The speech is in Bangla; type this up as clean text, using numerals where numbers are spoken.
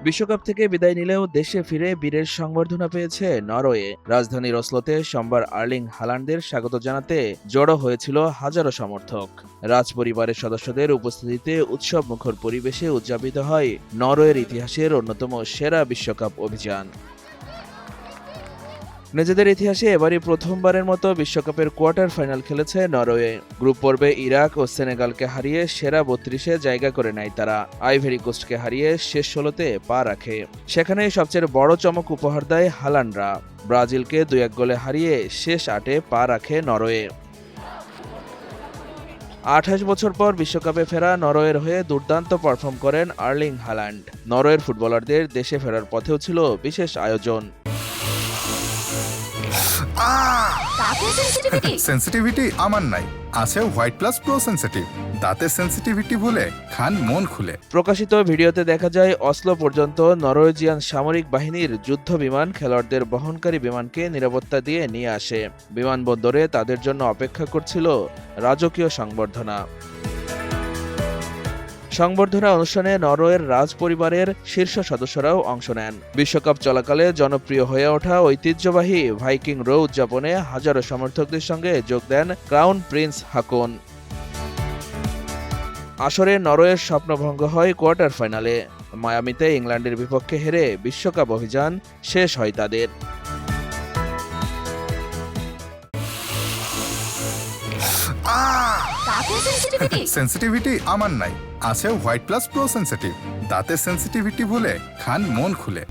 বিশ্বকাপ থেকে বিদায় নিলেও দেশে ফিরে বীরের সংবর্ধনা পেয়েছে নরওয়ে। রাজধানীর অসলোতে সোমবার আর্লিং হালান্ডদের স্বাগত জানাতে জড়ো হয়েছিল হাজারো সমর্থক। রাজপরিবারের সদস্যদের উপস্থিতিতে উৎসবমুখর পরিবেশে উদযাপিত হয় নরওয়ের ইতিহাসের অন্যতম সেরা বিশ্বকাপ অভিযান। নিজেদের ইতিহাসে এবারই প্রথমবারের মতো বিশ্বকাপের কোয়ার্টার ফাইনাল খেলেছে নরওয়ে। গ্রুপ পর্বে ইরাক ও সেনেগালকে হারিয়ে সেরা ৩২-এ জায়গা করে নেয় তারা। আইভরি কোস্টকে হারিয়ে শেষ ১৬তে পা রাখে। সেখানেই সবচেয়ে বড় চমক উপহার দেয় হালান্ডরা। ব্রাজিলকে ২-১ গোলে হারিয়ে শেষ ৮-এ পা রাখে নরওয়ে। ২৮ বছর পর বিশ্বকাপে ফেরা নরওয়ের হয়ে দুর্দান্ত পারফর্ম করেন আর্লিং হালান্ড। নরওয়ের ফুটবলারদের দেশে ফেরার পথেও ছিল বিশেষ আয়োজন। সেন্সিটিভিটি আমার নাই, আছে হোয়াইট প্লাস প্রো সেন্সিটিভ। দাঁতের সেন্সিটিভিটি ভুলে খান মন খুলে। প্রকাশিত ভিডিওতে দেখা যায় অসলো পর্যন্ত নরওয়েজিয়ান সামরিক বাহিনীর যুদ্ধ বিমান খেলোয়াড়দের বহনকারী বিমানকে নিরাপত্তা দিয়ে নিয়ে আসে। বিমানবন্দরে তাদের জন্য অপেক্ষা করছিল রাজকীয় সংবর্ধনা। সংবর্ধনা অনুষ্ঠানে নরওয়ের রাজ পরিবারের শীর্ষ সদস্যরাও অংশ নেন। বিশ্বকাপ চলাকালে জনপ্রিয় হয়ে ওঠা ঐতিহ্যবাহী ভাইকিং রো উদযাপনে হাজারো সমর্থকদের সঙ্গে যোগ দেন ক্রাউন প্রিন্স হাকন। আসরে নরওয়ের স্বপ্নভঙ্গ হয় কোয়ার্টার ফাইনালে। মায়ামিতে ইংল্যান্ডের বিপক্ষে হেরে বিশ্বকাপ অভিযান শেষ হয় তাদের। সেন্সিটিভিটি আমার নাই, আছে হোয়াইট প্লাস প্রো সেন্সিটিভ। দাঁতের সেন্সিটিভিটি ভুলে খান মন খুলে।